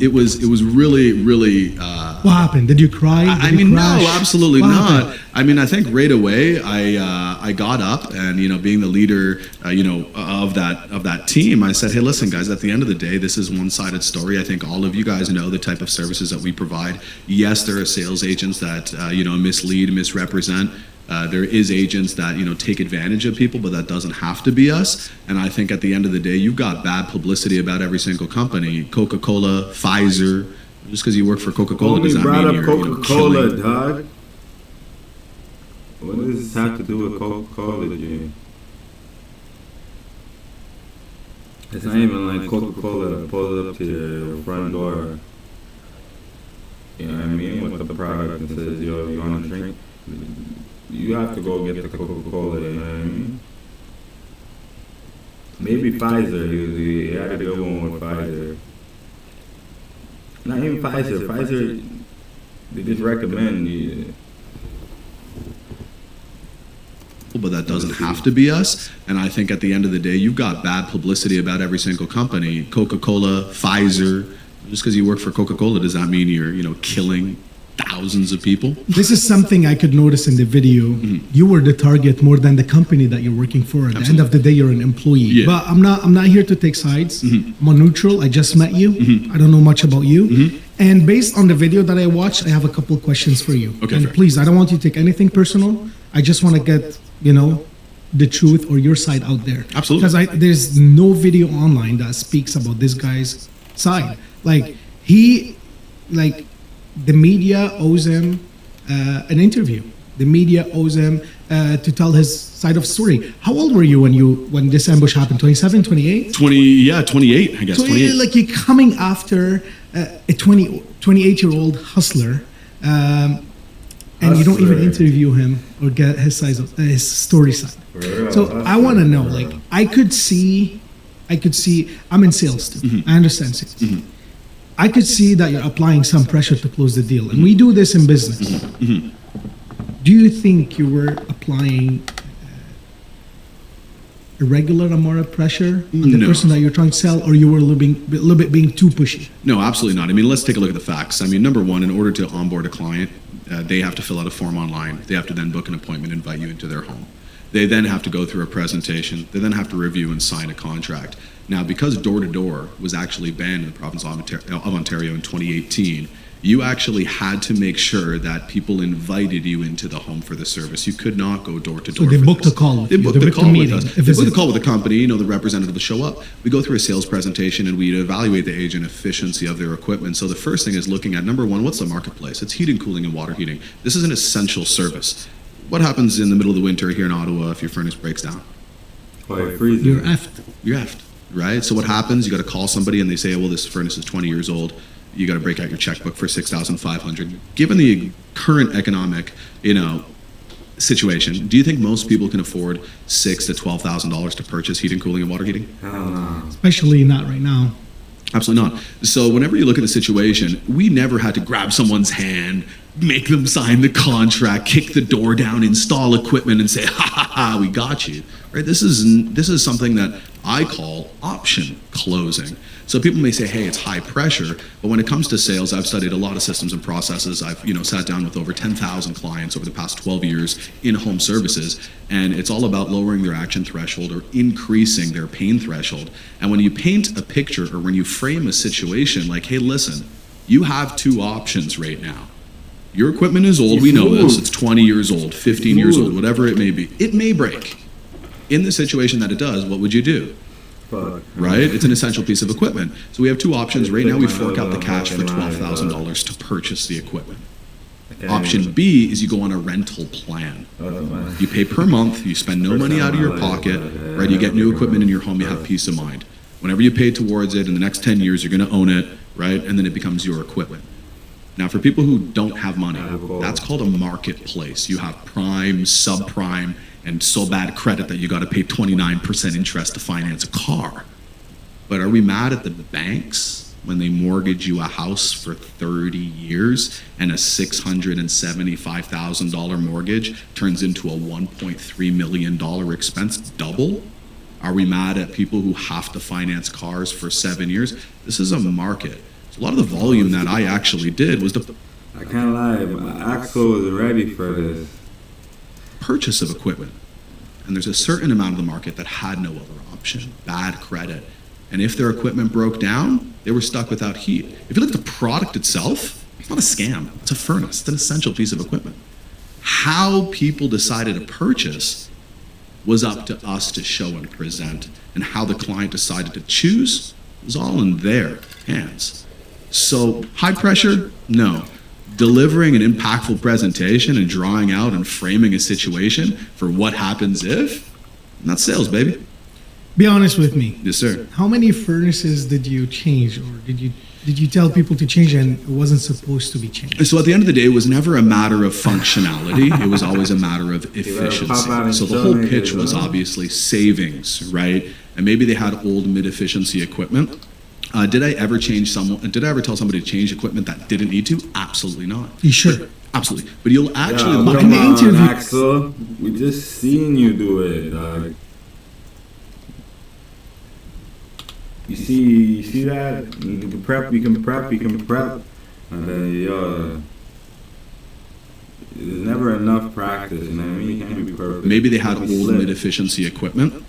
it was really, really. What happened? Did you cry? No, absolutely not. I think right away I got up and being the leader, of that team, I said, hey, listen, guys, at the end of the day, this is one-sided story. I think all of you guys know the type of services that we provide. Yes, there are sales agents that mislead, misrepresent. There is agents that take advantage of people, but that doesn't have to be us. And I think at the end of the day, you've got bad publicity about every single company. Coca-Cola, Pfizer. Just because you work for Coca-Cola does not mean you're Coca-Cola, dog. What does this have to do with Coca-Cola, Jay? It's not even like Coca-Cola pulls up to your front door. You know what I mean? With the product and says, yo, you want a drink? You have to go get the Coca-Cola, you know what I mean? Maybe Pfizer, he had a good one with Pfizer. Not even Pfizer. Pfizer, they just recommend you. But that doesn't have to be us. And I think at the end of the day, you've got bad publicity about every single company. Coca-Cola, Pfizer. Just because you work for Coca-Cola does that mean you're, killing thousands of people? This is something I could notice in the video. Mm-hmm. You were the target more than the company that you're working for. At the end of the day, you're an employee. Yeah. But I'm not here to take sides. Mm-hmm. I'm a neutral. I just met you. Mm-hmm. I don't know much about you. Mm-hmm. And based on the video that I watched, I have a couple of questions for you. Okay, and fair. Please, I don't want you to take anything personal. I just want to get, the truth or your side out there. Absolutely. Because there's no video online that speaks about this guy's side. The media owes him an interview. The media owes him to tell his side of story. How old were you when this ambush happened? 27, 28? 28, I guess. 28. Like you're coming after a 28-year-old hustler, and you don't even interview him or get his story side. So I want to know, I could see, I'm in sales too. Mm-hmm. I understand sales. Mm-hmm. I could see that you're applying some pressure to close the deal. And we do this in business. Mm-hmm. Do you think you were applying a regular amount of pressure on the person that you're trying to sell, or you were a little bit being too pushy? No, absolutely not. Let's take a look at the facts. Number one, in order to onboard a client, they have to fill out a form online. They have to then book an appointment, invite you into their home. They then have to go through a presentation. They then have to review and sign a contract. Now, because door-to-door was actually banned in the province of Ontario in 2018, you actually had to make sure that people invited you into the home for the service. You could not go door-to-door. So they booked a call with you. They booked a call with us. They booked a call with the company. The representative will show up. We go through a sales presentation and we evaluate the agent efficiency of their equipment. So the first thing is looking at, number one, what's the marketplace? It's heating, cooling, and water heating. This is an essential service. What happens in the middle of the winter here in Ottawa if your furnace breaks down? You're freezing. You're effed. Right? So what happens? You got to call somebody and they say, well, this furnace is 20 years old. You got to break out your checkbook for $6,500. Given the current economic, situation, do you think most people can afford $6,000 to $12,000 to purchase heating, cooling, and water heating? Especially not right now. Absolutely not. So whenever you look at the situation, we never had to grab someone's hand, make them sign the contract, kick the door down, install equipment, and say, ha ha ha, we got you. Right? This is something that I call option closing. So people may say, hey, it's high pressure, but when it comes to sales, I've studied a lot of systems and processes. I've sat down with over 10,000 clients over the past 12 years in home services, and it's all about lowering their action threshold or increasing their pain threshold. And when you paint a picture or when you frame a situation like, hey, listen, you have two options right now. Your equipment is old, we know this, it's 20 years old, 15 years old, whatever it may be. It may break. In the situation that it does, what would you do? Right? It's an essential piece of equipment. So we have two options. Right now we fork out the cash for $12,000 to purchase the equipment. Option B is you go on a rental plan. You pay per month, you spend no money out of your pocket, right? You get new equipment in your home, you have peace of mind. Whenever you pay towards it, in the next 10 years, you're going to own it, right? And then it becomes your equipment. Now, for people who don't have money, that's called a marketplace. You have prime, subprime, and so bad credit that you got to pay 29% interest to finance a car. But are we mad at the banks when they mortgage you a house for 30 years and a $675,000 mortgage turns into a $1.3 million expense double? Are we mad at people who have to finance cars for 7 years? This is a market. So a lot of the volume that I actually did was the... I can't lie, Axel was ready for this. Purchase of equipment. And there's a certain amount of the market that had no other option, bad credit. And if their equipment broke down, they were stuck without heat. If you look at the product itself, it's not a scam. It's a furnace. It's an essential piece of equipment. How people decided to purchase was up to us to show and present. And how the client decided to choose was all in their hands. So high pressure? No. Delivering an impactful presentation and drawing out and framing a situation for what happens if, and that's sales, baby. Be honest with me. Yes, sir. How many furnaces did you change, or did you tell people to change and it wasn't supposed to be changed? So at the end of the day, it was never a matter of functionality. It was always a matter of efficiency. So the whole pitch was obviously savings, right? And maybe they had old mid-efficiency equipment. Did I ever tell somebody to change equipment that didn't need to? Absolutely not. You sure? Absolutely. But you'll actually look in the interview. Axel, we just seen you do it, dog. You see that? You can prep. And then, there's never enough practice, you know what I mean? You can't be perfect. Maybe they had old mid-efficiency equipment.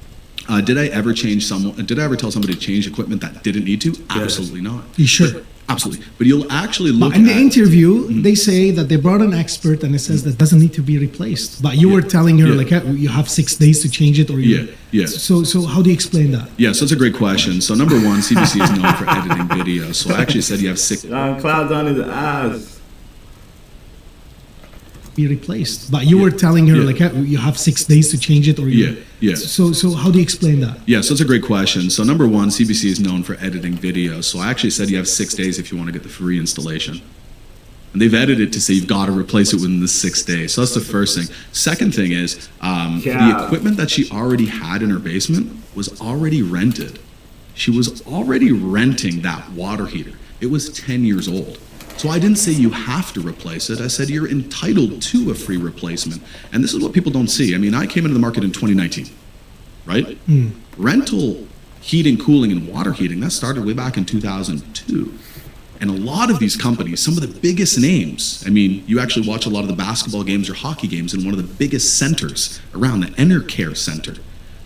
Did I ever tell somebody to change equipment that didn't need to? Absolutely not. You sure? Absolutely. But you'll actually look in the interview, they say that they brought an expert and it says that doesn't need to be replaced. But you were telling her, like, you have 6 days to change it, or you... Yeah. So how do you explain that? Yeah, so that's a great question. So number one, CBC is known for editing video. So I actually said you have 6... Clouds on his ass. Be replaced. But you were telling her, like, you have 6 days to change it, or you... Yeah. So how do you explain that? Yeah, so it's a great question. So number one, CBC is known for editing video. So I actually said you have 6 days if you want to get the free installation. And they've edited to say you've got to replace it within the 6 days. So that's the first thing. Second thing is the equipment that she already had in her basement was already rented. She was already renting that water heater. It was 10 years old. So I didn't say you have to replace it. I said you're entitled to a free replacement. And this is what people don't see. I mean, I came into the market in 2019, right? Rental heating, cooling, and water heating, that started way back in 2002. And a lot of these companies, some of the biggest names, I mean, you actually watch a lot of the basketball games or hockey games in one of the biggest centers around, the EnerCare Center.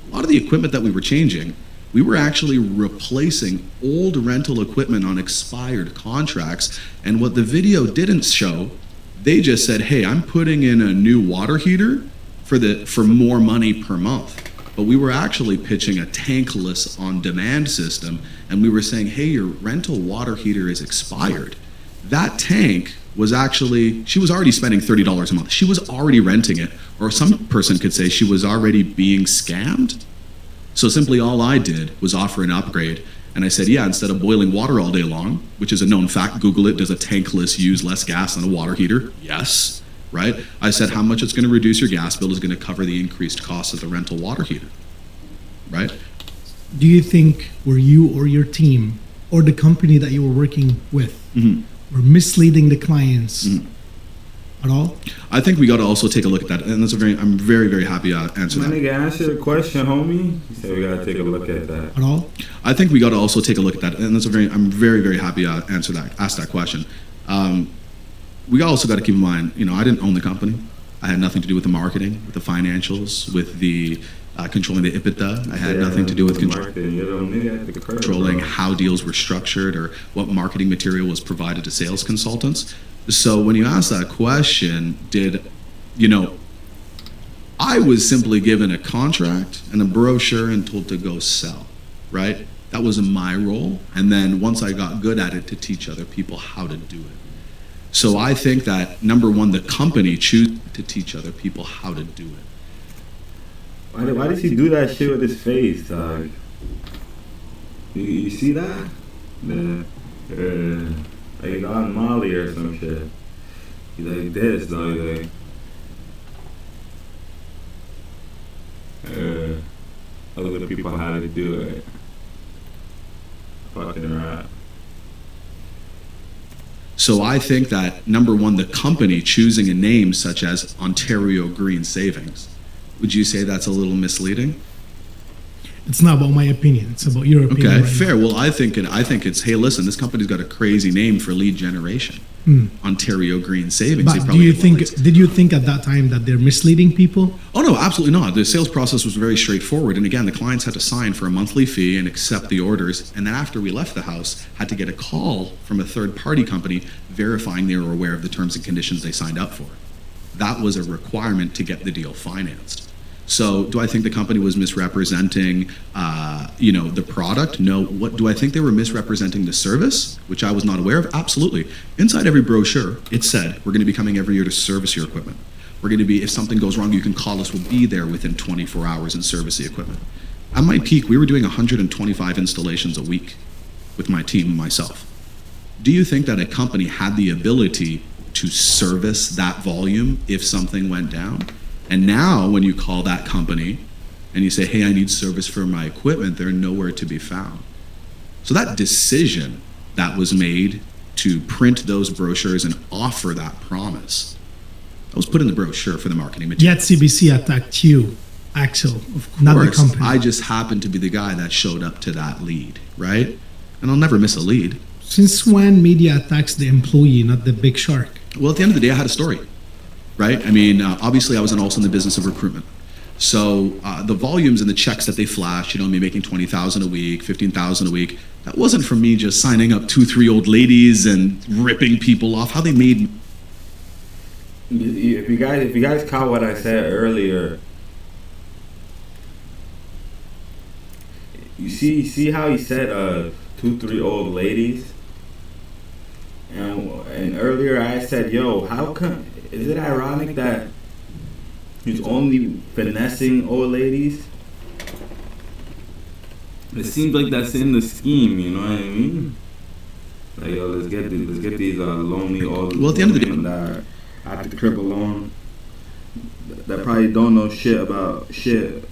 A lot of the equipment that we were changing, we were actually replacing old rental equipment on expired contracts. And what the video didn't show, they just said, hey, I'm putting in a new water heater for more money per month. But we were actually pitching a tankless on-demand system, and we were saying, hey, your rental water heater is expired. That tank was actually, she was already spending $30 a month. She was already renting it, or some person could say she was already being scammed. So simply all I did was offer an upgrade. And I said, yeah, instead of boiling water all day long, which is a known fact, Google it, does a tankless use less gas than a water heater? Yes, right? I said how much it's going to reduce your gas bill is going to cover the increased cost of the rental water heater, right? Do you think were you or your team or the company that you were working with were misleading the clients at all? I think we got to also take a look at that, and I'm very, very happy to answer that. My nigga, answer the question, homie. He said we got to take a look at that. At all? I think we got to also take a look at that, and I'm very, very happy to ask that question. We also got to keep in mind, I didn't own the company. I had nothing to do with the marketing, with the financials, with the controlling the EBITDA. I had nothing to do with controlling how deals were structured or what marketing material was provided to sales consultants. So when you ask that question, I was simply given a contract and a brochure and told to go sell, right? That was my role. And then once I got good at it, to teach other people how to do it. So I think that, number one, the company chooses to teach other people how to do it. Why does he do that shit with his face, dog? You see that? Like on Molly or some shit. He's like this, dog. Like, other people how to do it. Fucking right. So I think that, number one, the company choosing a name such as Ontario Green Savings, would you say that's a little misleading? It's not about my opinion. It's about your opinion. Okay, right fair. now. Well, I think it's, hey, listen, this company's got a crazy name for lead generation. Ontario Green Savings. But did you think at that time that they're misleading people? Oh, no, absolutely not. The sales process was very straightforward. And again, the clients had to sign for a monthly fee and accept the orders. And then after we left the house, had to get a call from a third-party company verifying they were aware of the terms and conditions they signed up for. That was a requirement to get the deal financed. So do I think the company was misrepresenting, the product? No. What do I think they were misrepresenting the service, which I was not aware of? Absolutely. Inside every brochure, it said, we're going to be coming every year to service your equipment. We're going to be, if something goes wrong, you can call us. We'll be there within 24 hours and service the equipment. At my peak, we were doing 125 installations a week with my team and myself. Do you think that a company had the ability to service that volume if something went down? And now when you call that company and you say, hey, I need service for my equipment, they're nowhere to be found. So that decision that was made to print those brochures and offer that promise, that was put in the brochure for the marketing material. Yet CBC attacked you, Axel, not the company. I just happened to be the guy that showed up to that lead, right? And I'll never miss a lead. Since when media attacks the employee, not the big shark? Well, at the end of the day, I had a story. Right? I mean, obviously, I was also in the business of recruitment. So the volumes and the checks that they flashed, me making $20,000 a week, $15,000 a week, that wasn't from me just signing up 2-3 old ladies and ripping people off. How they made. If you guys caught what I said earlier, you see how he said 2-3 old ladies, and earlier I said, yo, how come? Is it ironic that he's only finessing old ladies? It seems like that's in the scheme, you know what I mean? Like, yo, let's get these lonely old well, at the end of the day, women that have to crib alone, that probably don't know shit about shit,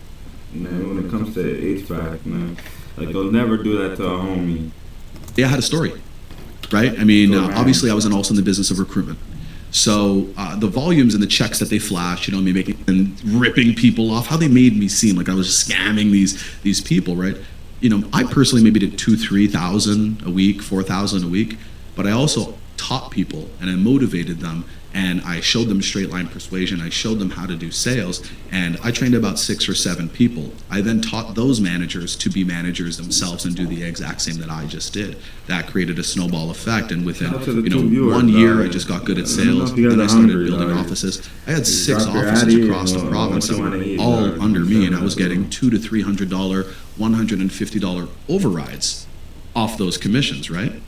when it comes to HVAC, man. Like, they'll never do that to a homie. Yeah, I had a story, right? I mean, obviously, I was also in the business of recruitment. So the volumes and the checks that they flashed, me making and ripping people off, how they made me seem like I was just scamming these people, right? I personally maybe did 2,000-3,000 a week, 4,000 a week, but I also taught people and I motivated them and I showed them straight line persuasion. I showed them how to do sales, and I trained about 6 or 7 people. I then taught those managers to be managers themselves and do the exact same that I just did. That created a snowball effect, and within 1 year, I just got good at sales. Then I started building offices. I had 6 offices across the province that were all under me, and I was getting $200 to $300, $150 overrides off those commissions, right?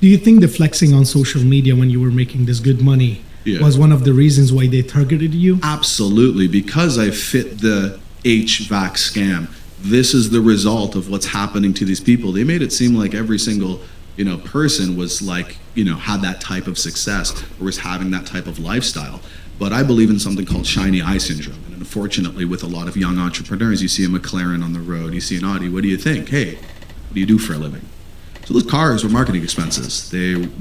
Do you think the flexing on social media when you were making this good money was one of the reasons why they targeted you? Absolutely, because I fit the Hvac scam. This is the result of what's happening to these people. They made it seem like every single, person was like, had that type of success or was having that type of lifestyle. But I believe in something called shiny eye syndrome. And unfortunately, with a lot of young entrepreneurs, you see a McLaren on the road, you see an Audi. What do you think? Hey, what do you do for a living? So those cars were marketing expenses.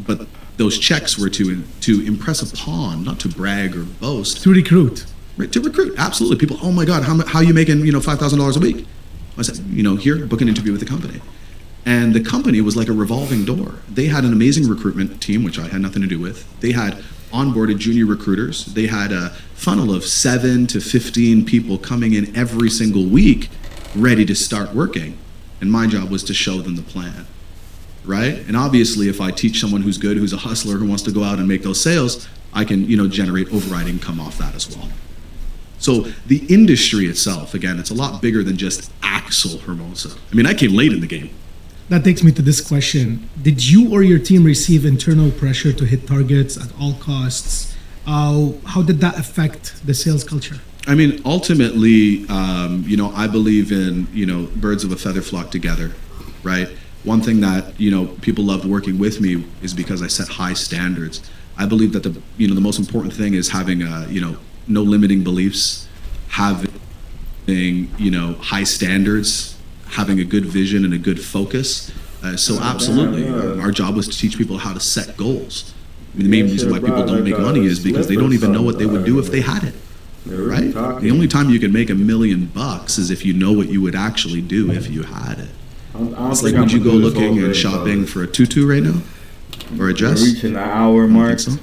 But those checks were to impress upon, not to brag or boast. To recruit. Right, to recruit, absolutely. People, oh my God, how are you making $5,000 a week? I said, here, book an interview with the company. And the company was like a revolving door. They had an amazing recruitment team, which I had nothing to do with. They had onboarded junior recruiters. They had a funnel of 7 to 15 people coming in every single week, ready to start working. And my job was to show them the plan. Right? And obviously, if I teach someone who's good, who's a hustler, who wants to go out and make those sales, I can, generate override income off that as well. So the industry itself, again, it's a lot bigger than just Axel Hermosa. I mean, I came late in the game. That takes me to this question. Did you or your team receive internal pressure to hit targets at all costs? How did that affect the sales culture? I mean, ultimately, I believe in, birds of a feather flock together, right? One thing that, people loved working with me is because I set high standards. I believe that the most important thing is having, no limiting beliefs, having, high standards, having a good vision and a good focus. So absolutely, our job was to teach people how to set goals. I mean, the main reason why people don't make money is because they don't even know what they would do if they had it, right? The only time you can make $1 million is if you know what you would actually do if you had it. It's like, would you go looking and shopping for a tutu right now, or a dress? Reaching the hour mark. So.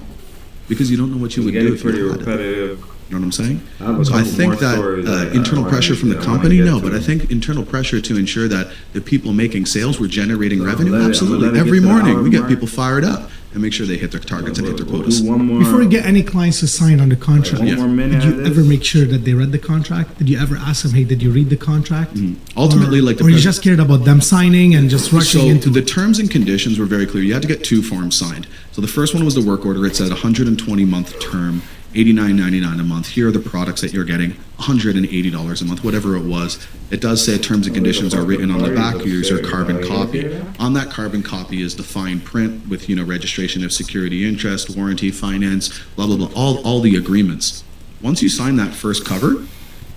Because you don't know what you would do if you had it. You know what I'm saying? So I think that internal pressure from the company, no, but I think internal pressure to ensure that the people making sales were generating revenue, absolutely. Every morning we get people fired up and make sure they hit their targets and hit their quotas. Before we get any clients to sign on the contract, did you ever make sure that they read the contract? Did you ever ask them, hey, did you read the contract? Ultimately, or you just cared about them signing and just rushing into the terms and conditions were very clear. You had to get 2 forms signed. So the first one was the work order. It said 120-month term, $89.99 a month. Here are the products that you're getting, $180 a month, whatever it was. It does say terms and conditions are written on the back. Here's your carbon copy. On that carbon copy is the fine print with, registration of security interest, warranty, finance, blah, blah, blah, all the agreements. Once you sign that first cover,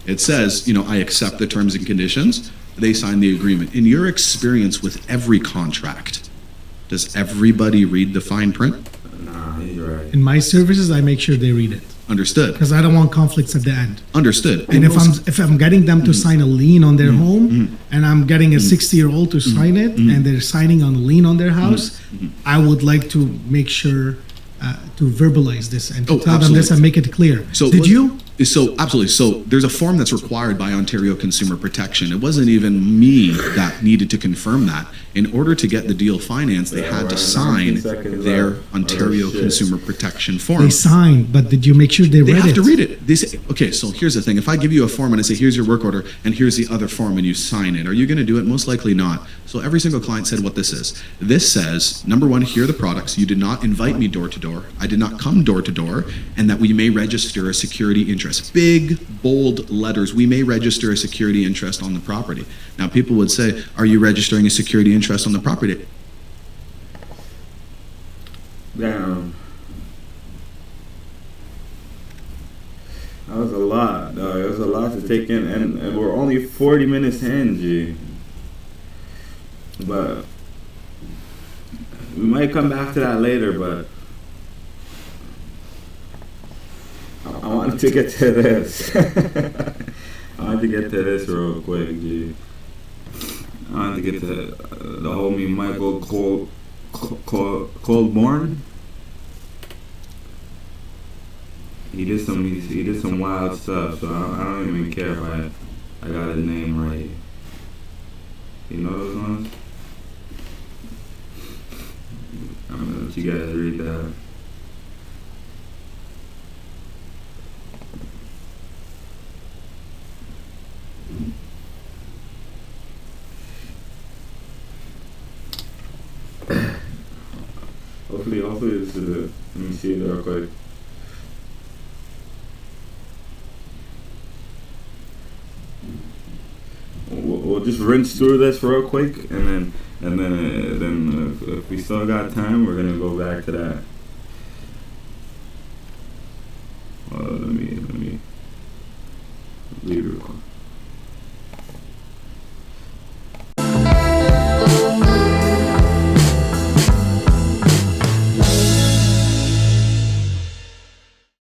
it says, I accept the terms and conditions. They sign the agreement. In your experience with every contract, does everybody read the fine print? Nah, you're right. In my services, I make sure they read it. Understood. Because I don't want conflicts at the end. Understood. And if I'm getting them to sign a lien on their home, and I'm getting a 60-year-old to sign it, and they're signing on a lien on their house, I would like to make sure to verbalize this and to tell them this and make it clear. So did you? So absolutely. So there's a form that's required by Ontario Consumer Protection. It wasn't even me that needed to confirm that. In order to get the deal financed, they had to sign their Ontario Consumer Protection form. They signed, but did you make sure they read it? They have to read it. They say, okay, so here's the thing. If I give you a form and I say, here's your work order, and here's the other form, and you sign it, are you going to do it? Most likely not. So every single client said what this is. This says, number one, here are the products. You did not invite me door to door. I did not come door to door, and that we may register a security interest. Big, bold letters. We may register a security interest on the property. Now, people would say, are you registering a security interest on the property? Damn. That was a lot, dog. It was a lot to take in, and we're only 40 minutes in, G. But we might come back to that later, but I wanted to get to this. I wanted to get to this real quick, G. I wanted to get to the homie Michael Coldborn. He did some wild stuff, so I don't even care if I got his name right. You know those ones? I'm gonna let you guys read that. Hopefully this is it. Let me see it real quick. We'll just rinse through this real quick, and then if we still got time, we're gonna go back to that. Let me read it real quick.